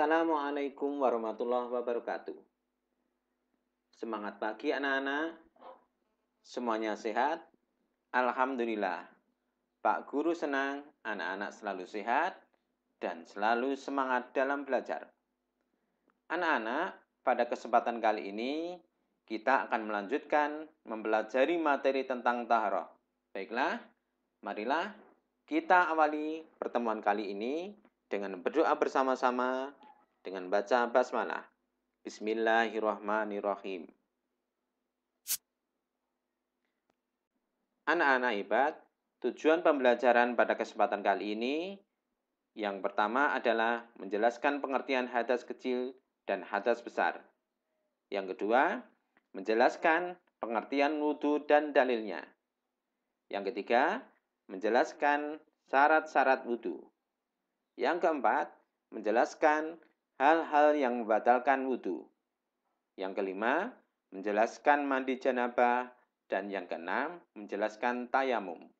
Assalamualaikum warahmatullahi wabarakatuh. Semangat pagi anak-anak. Semuanya sehat? Alhamdulillah. Pak Guru senang anak-anak selalu sehat dan selalu semangat dalam belajar. Anak-anak, pada kesempatan kali ini kita akan melanjutkan mempelajari materi tentang taharah. Baiklah, marilah kita awali pertemuan kali ini dengan berdoa bersama-sama dengan baca basmalah. Bismillahirrahmanirrahim. Anak-anak hebat, tujuan pembelajaran pada kesempatan kali ini yang pertama adalah menjelaskan pengertian hadas kecil dan hadas besar. Yang kedua, menjelaskan pengertian wudhu dan dalilnya. Yang ketiga, menjelaskan syarat-syarat wudhu. Yang keempat, menjelaskan hal-hal yang membatalkan wudhu. Yang kelima, menjelaskan mandi janabah. Dan yang keenam, menjelaskan tayamum.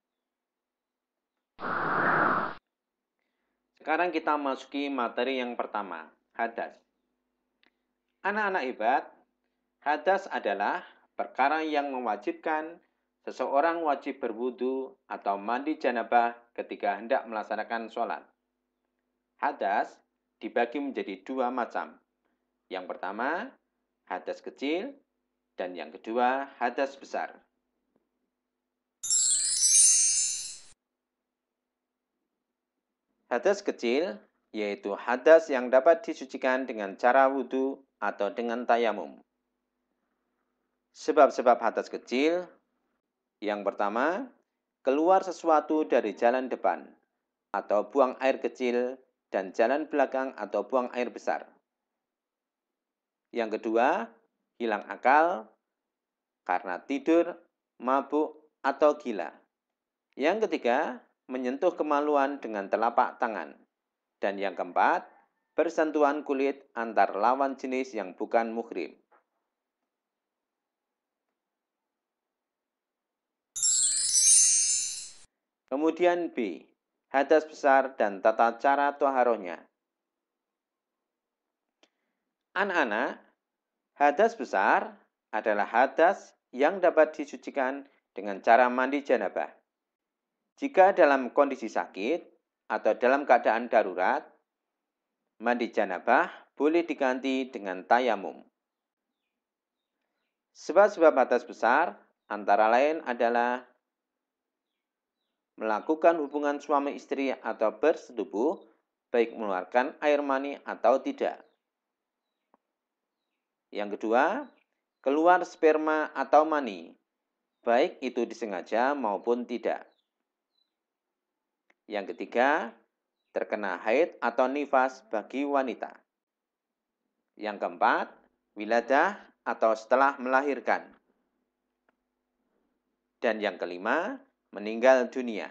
Sekarang kita masuki materi yang pertama, hadas. Anak-anak hebat, hadas adalah perkara yang mewajibkan seseorang wajib berwudu atau mandi janabah ketika hendak melaksanakan sholat. Hadas dibagi menjadi dua macam. Yang pertama, hadas kecil, dan yang kedua, hadas besar. Hadas kecil yaitu hadas yang dapat disucikan dengan cara wudhu atau dengan tayamum. Sebab-sebab hadas kecil, yang pertama, keluar sesuatu dari jalan depan atau buang air kecil dan jalan belakang atau buang air besar. Yang kedua, hilang akal karena tidur, mabuk, atau gila. Yang ketiga, menyentuh kemaluan dengan telapak tangan. Dan yang keempat, bersentuhan kulit antar lawan jenis yang bukan muhrim. Kemudian B, hadas besar dan tata cara taharahnya. Anak-anak, hadas besar adalah hadas yang dapat disucikan dengan cara mandi janabah. Jika dalam kondisi sakit atau dalam keadaan darurat, mandi janabah boleh diganti dengan tayamum. Sebab-sebab hadas besar antara lain adalah melakukan hubungan suami istri atau bersetubuh, baik mengeluarkan air mani atau tidak. Yang kedua, keluar sperma atau mani, baik itu disengaja maupun tidak. Yang ketiga, terkena haid atau nifas bagi wanita. Yang keempat, wiladah atau setelah melahirkan. Dan yang kelima, meninggal dunia.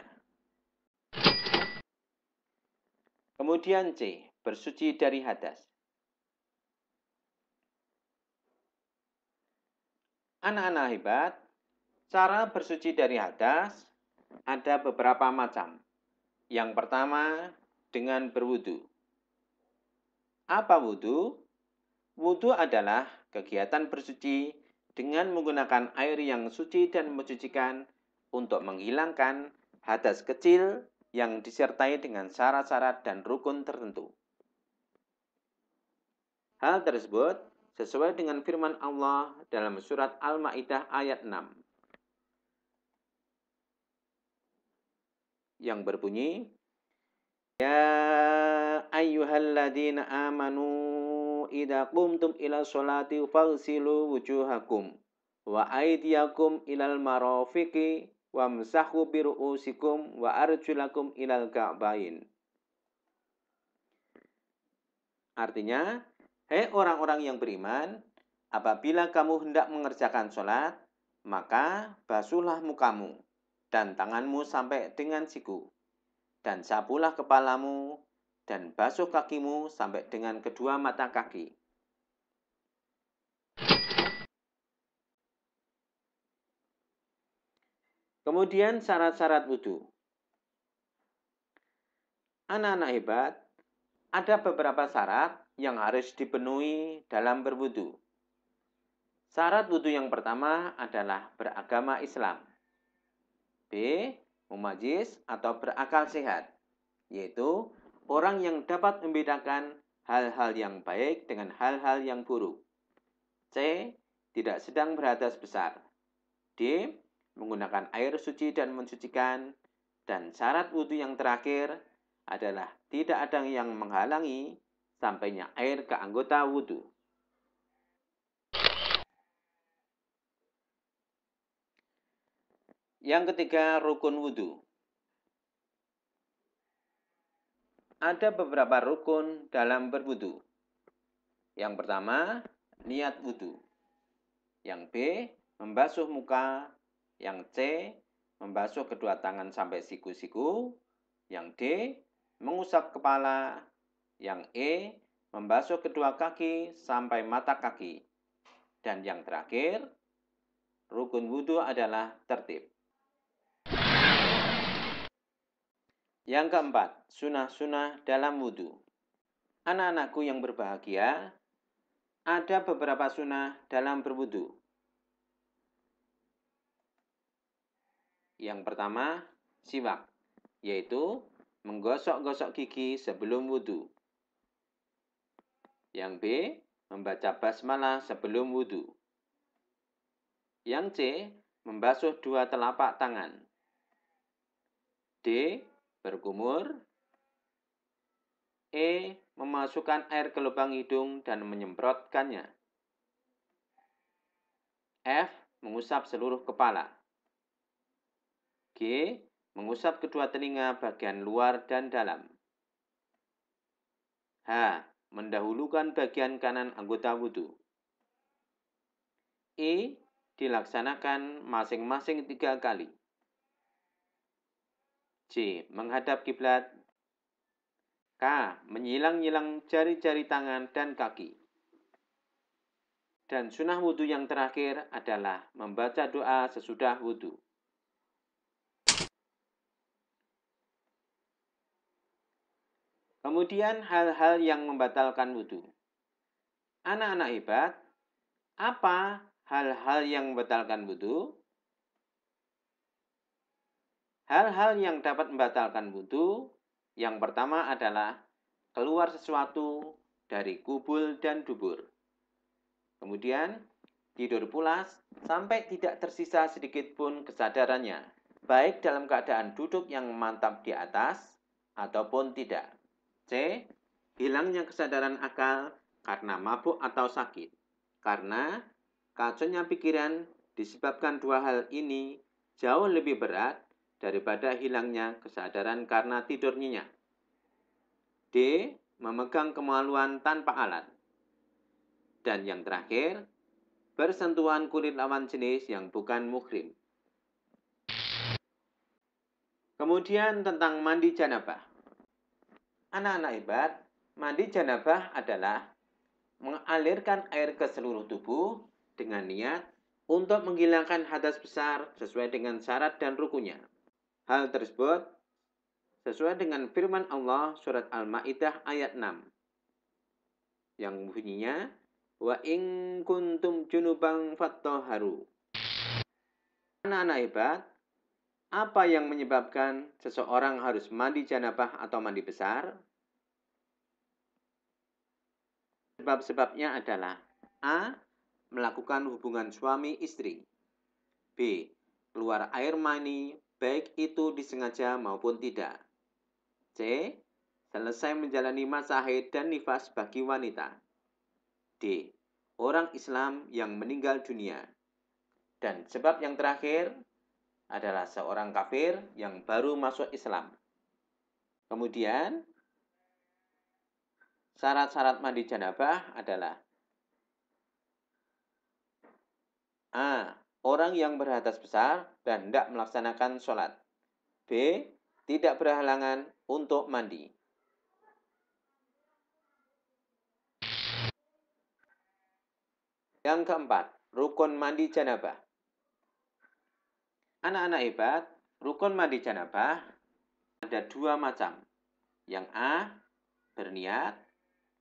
Kemudian C, bersuci dari hadas. Anak-anak hebat, cara bersuci dari hadas ada beberapa macam. Yang pertama, dengan berwudu. Apa wudu? Wudu adalah kegiatan bersuci dengan menggunakan air yang suci dan mensucikan untuk menghilangkan hadas kecil yang disertai dengan syarat-syarat dan rukun tertentu. Hal tersebut sesuai dengan firman Allah dalam surat Al-Maidah ayat 6. Yang berbunyi, Ya ayyuhalladzina amanu idza qumtum ila sholati faghsilu wujuhakum wa aydiyakum ilal marafiqi wamsahu bi ru'usikum wa arjulakum ilal ka'bain. Artinya, hei orang-orang yang beriman, apabila kamu hendak mengerjakan sholat, maka basuhlah mukamu dan tanganmu sampai dengan siku, dan sapulah kepalamu, dan basuh kakimu sampai dengan kedua mata kaki. Kemudian syarat-syarat wudhu. Anak-anak hebat, ada beberapa syarat yang harus dipenuhi dalam berwudu. Syarat wudu yang pertama adalah beragama Islam. B. Mumajis atau berakal sehat, yaitu orang yang dapat membedakan hal-hal yang baik dengan hal-hal yang buruk. C. Tidak sedang berhadas besar. D. Menggunakan air suci dan mensucikan. Dan syarat wudu yang terakhir adalah tidak ada yang menghalangi sampainya air ke anggota wudu. Yang ketiga, rukun wudu. Ada beberapa rukun dalam berwudu. Yang pertama, niat wudu. Yang B, membasuh muka. Yang C, membasuh kedua tangan sampai siku-siku. Yang D, mengusap kepala. Yang E, membasuh kedua kaki sampai mata kaki. Dan yang terakhir, rukun wudu adalah tertib. Yang keempat, sunah-sunah dalam wudu. Anak-anakku yang berbahagia, ada beberapa sunah dalam berwudu. Yang pertama, siwak, yaitu menggosok-gosok gigi sebelum wudu. Yang B, membaca basmalah sebelum wudu. Yang C, membasuh dua telapak tangan. D, berkumur. E, memasukkan air ke lubang hidung dan menyemprotkannya. F, mengusap seluruh kepala. G, mengusap kedua telinga bagian luar dan dalam. H, mendahulukan bagian kanan anggota wudu. E, dilaksanakan masing-masing 3 kali. C, menghadap kiblat. K, menyilang-nyilang jari-jari tangan dan kaki. Dan sunah wudu yang terakhir adalah membaca doa sesudah wudu. Kemudian hal-hal yang membatalkan wudu. Anak-anak hebat, apa hal-hal yang membatalkan wudu? Hal-hal yang dapat membatalkan wudu, yang pertama adalah keluar sesuatu dari kubul dan dubur. Kemudian, tidur pulas sampai tidak tersisa sedikit pun kesadarannya, baik dalam keadaan duduk yang mantap di atas ataupun tidak. C. Hilangnya kesadaran akal karena mabuk atau sakit. Karena kacaunya pikiran disebabkan dua hal ini jauh lebih berat daripada hilangnya kesadaran karena tidur nyenyak. D. Memegang kemaluan tanpa alat. Dan yang terakhir, bersentuhan kulit lawan jenis yang bukan muhrim. Kemudian tentang mandi janabah. Anak-anak hebat, mandi janabah adalah mengalirkan air ke seluruh tubuh dengan niat untuk menghilangkan hadas besar sesuai dengan syarat dan rukunnya. Hal tersebut sesuai dengan firman Allah surat Al-Maidah ayat 6 yang bunyinya wa in kuntum junuban fattahharu. Anak-anak hebat, apa yang menyebabkan seseorang harus mandi janabah atau mandi besar? Sebab-sebabnya adalah A. Melakukan hubungan suami istri. B. Keluar air mani baik itu disengaja maupun tidak. C. Selesai menjalani masa haid dan nifas bagi wanita. D. Orang Islam yang meninggal dunia. Dan sebab yang terakhir adalah seorang kafir yang baru masuk Islam. Kemudian, syarat-syarat mandi janabah adalah A. Orang yang berhadas besar dan hendak melaksanakan sholat. B. Tidak berhalangan untuk mandi. Yang keempat, rukun mandi janabah. Anak-anak hebat, rukun mandi janabah ada 2 macam. Yang A, berniat.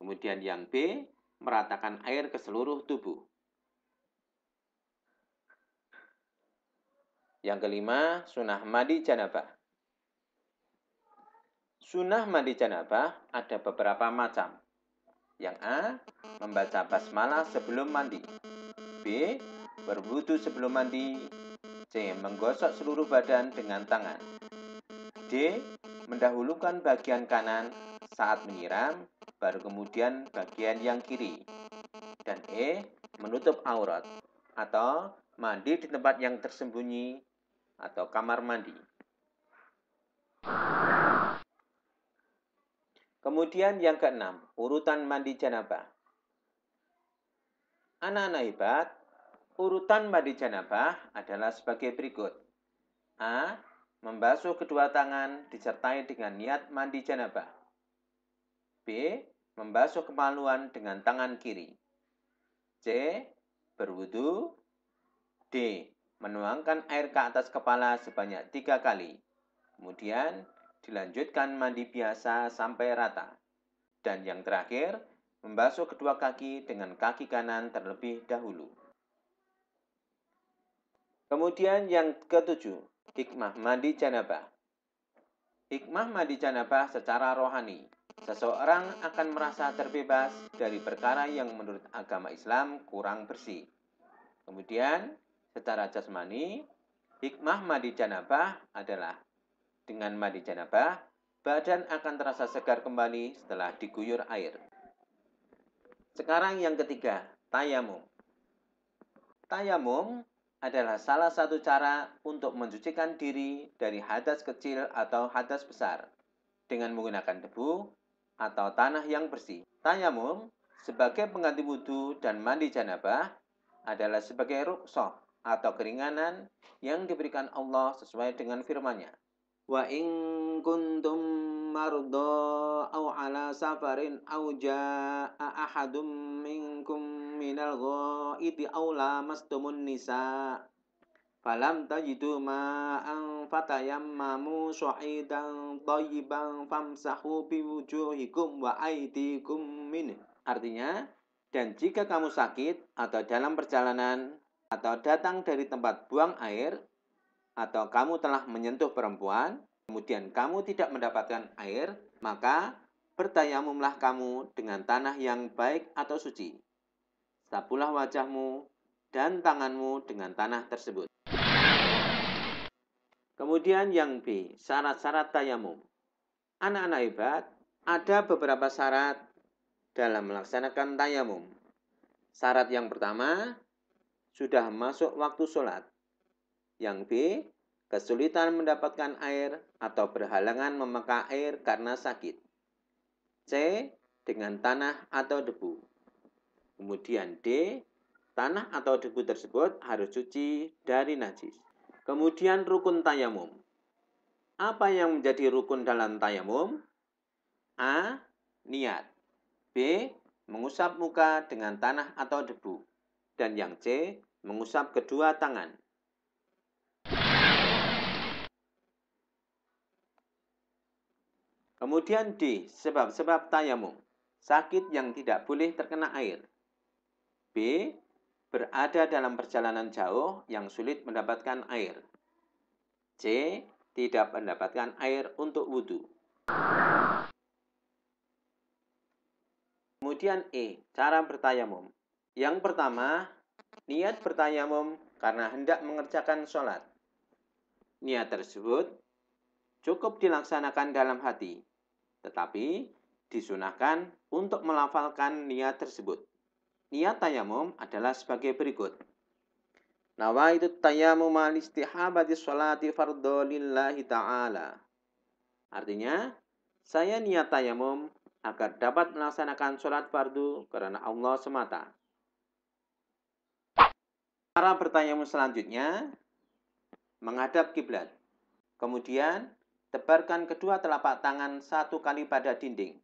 Kemudian yang B, meratakan air ke seluruh tubuh. Yang kelima, sunnah mandi janabah. Sunnah mandi janabah ada beberapa macam. Yang A, membaca basmalah sebelum mandi. B, berwudu sebelum mandi. C, menggosok seluruh badan dengan tangan. D, mendahulukan bagian kanan saat menyiram, baru kemudian bagian yang kiri. Dan E, menutup aurat atau mandi di tempat yang tersembunyi atau kamar mandi. Kemudian yang keenam, urutan mandi janabah. Anak-anak hebat, urutan mandi janabah adalah sebagai berikut. A, membasuh kedua tangan disertai dengan niat mandi janabah. B, membasuh kemaluan dengan tangan kiri. C, berwudu. D, menuangkan air ke atas kepala sebanyak 3 kali. Kemudian dilanjutkan mandi biasa sampai rata. Dan yang terakhir, membasuh kedua kaki dengan kaki kanan terlebih dahulu. Kemudian yang ketujuh, hikmah mandi janabah. Hikmah mandi janabah secara rohani. Seseorang akan merasa terbebas dari perkara yang menurut agama Islam kurang bersih. Kemudian, secara jasmani, hikmah mandi janabah adalah dengan mandi janabah, badan akan terasa segar kembali setelah diguyur air. Sekarang yang ketiga, tayamum. Tayamum adalah salah satu cara untuk mensucikan diri dari hadas kecil atau hadas besar dengan menggunakan debu atau tanah yang bersih. Tayamum sebagai pengganti wudhu dan mandi janabah adalah sebagai rukhsah atau keringanan yang diberikan Allah sesuai dengan firman-Nya. Wa in kuntum marda aw ala safarin aw jaa ahadum minkum minal ghaiti aw lamastumun nisa falam tajidu ma'an fatayammamu syahidan thayyiban famsahu biwujuhikum wa aydikum min. Artinya, dan jika kamu sakit atau dalam perjalanan atau datang dari tempat buang air atau kamu telah menyentuh perempuan, kemudian kamu tidak mendapatkan air, maka bertayamumlah kamu dengan tanah yang baik atau suci. Sapulah wajahmu dan tanganmu dengan tanah tersebut. Kemudian yang B, syarat-syarat tayamum. Anak-anak hebat, ada beberapa syarat dalam melaksanakan tayamum. Syarat yang pertama, sudah masuk waktu sholat. Yang B, kesulitan mendapatkan air atau berhalangan memakai air karena sakit. C, dengan tanah atau debu. Kemudian D, tanah atau debu tersebut harus suci dari najis. Kemudian rukun tayamum. Apa yang menjadi rukun dalam tayamum? A, niat. B, mengusap muka dengan tanah atau debu. Dan yang C, mengusap kedua tangan. Kemudian D, sebab-sebab tayamum. Sakit yang tidak boleh terkena air. B, berada dalam perjalanan jauh yang sulit mendapatkan air. C, tidak mendapatkan air untuk wudhu. Kemudian E, cara bertayamum. Yang pertama, niat bertayamum karena hendak mengerjakan sholat. Niat tersebut cukup dilaksanakan dalam hati, tetapi disunahkan untuk melafalkan niat tersebut. Niat tayamum adalah sebagai berikut. Nawaitu tayamum al-istihabati sholati fardhu lillahi ta'ala. Artinya, saya niat tayamum agar dapat melaksanakan sholat fardu karena Allah semata. Cara bertayamum selanjutnya, menghadap kiblat. Kemudian, tebarkan kedua telapak tangan 1 kali pada dinding,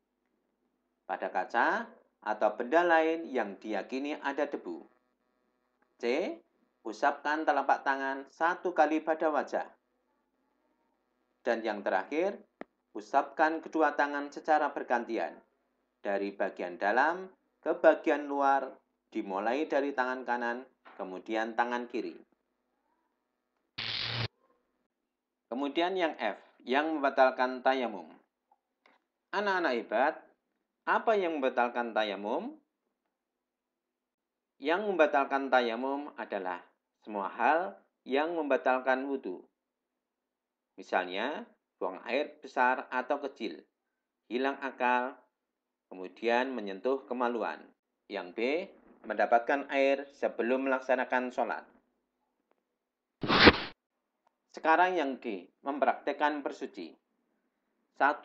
pada kaca, atau benda lain yang diyakini ada debu. C, usapkan telapak tangan 1 kali pada wajah. Dan yang terakhir, usapkan kedua tangan secara bergantian. dari bagian dalam ke bagian luar, dimulai dari tangan kanan, kemudian tangan kiri. Kemudian yang F, yang membatalkan tayamum. Anak-anak hebat, apa yang membatalkan tayamum? Yang membatalkan tayamum adalah semua hal yang membatalkan wudhu. Misalnya, buang air besar atau kecil, hilang akal, kemudian menyentuh kemaluan. Yang B, mendapatkan air sebelum melaksanakan sholat. Sekarang yang D, mempraktekkan bersuci. 1.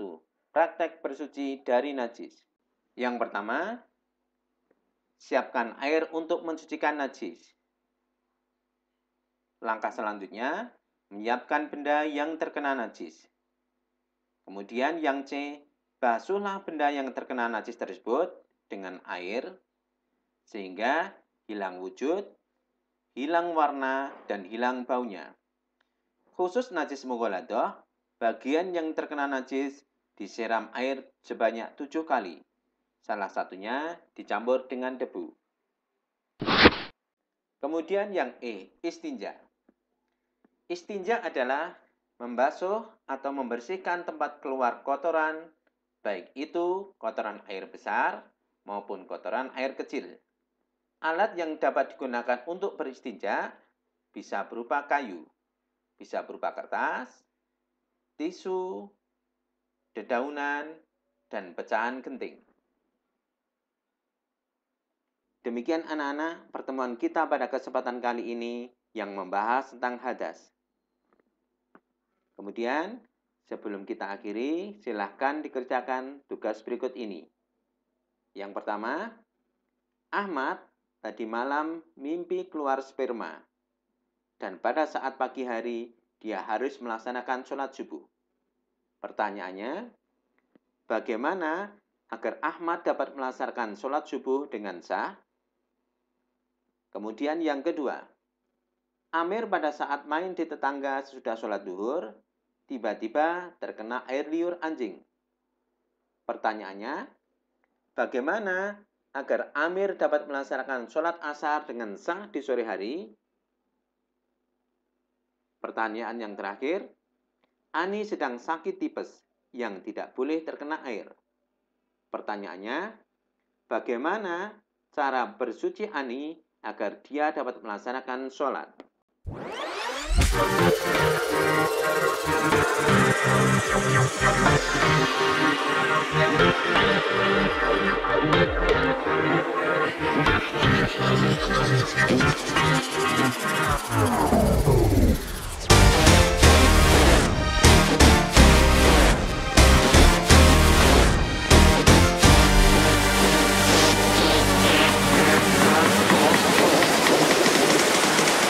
Praktek bersuci dari najis. Yang pertama, siapkan air untuk mensucikan najis. Langkah selanjutnya, menyiapkan benda yang terkena najis. Kemudian yang C, basuhlah benda yang terkena najis tersebut dengan air, sehingga hilang wujud, hilang warna, dan hilang baunya. Khusus najis mughaladah, bagian yang terkena najis disiram air sebanyak 7 kali. Salah satunya dicampur dengan debu. Kemudian yang E, istinja. Istinja adalah membasuh atau membersihkan tempat keluar kotoran, baik itu kotoran air besar maupun kotoran air kecil. Alat yang dapat digunakan untuk beristinja bisa berupa kayu, bisa berupa kertas, tisu, dedaunan, dan pecahan genting. Demikian anak-anak pertemuan kita pada kesempatan kali ini yang membahas tentang hadas. Kemudian, sebelum kita akhiri, silahkan dikerjakan tugas berikut ini. Yang pertama, Ahmad tadi malam mimpi keluar sperma. Dan pada saat pagi hari, dia harus melaksanakan sholat subuh. Pertanyaannya, bagaimana agar Ahmad dapat melaksanakan sholat subuh dengan sah? Kemudian yang kedua, Amir pada saat main di tetangga sesudah sholat duhur, tiba-tiba terkena air liur anjing. Pertanyaannya, bagaimana agar Amir dapat melaksanakan sholat asar dengan sah di sore hari? Pertanyaan yang terakhir, Ani sedang sakit tipes yang tidak boleh terkena air. Pertanyaannya, bagaimana cara bersuci Ani agar dia dapat melaksanakan sholat?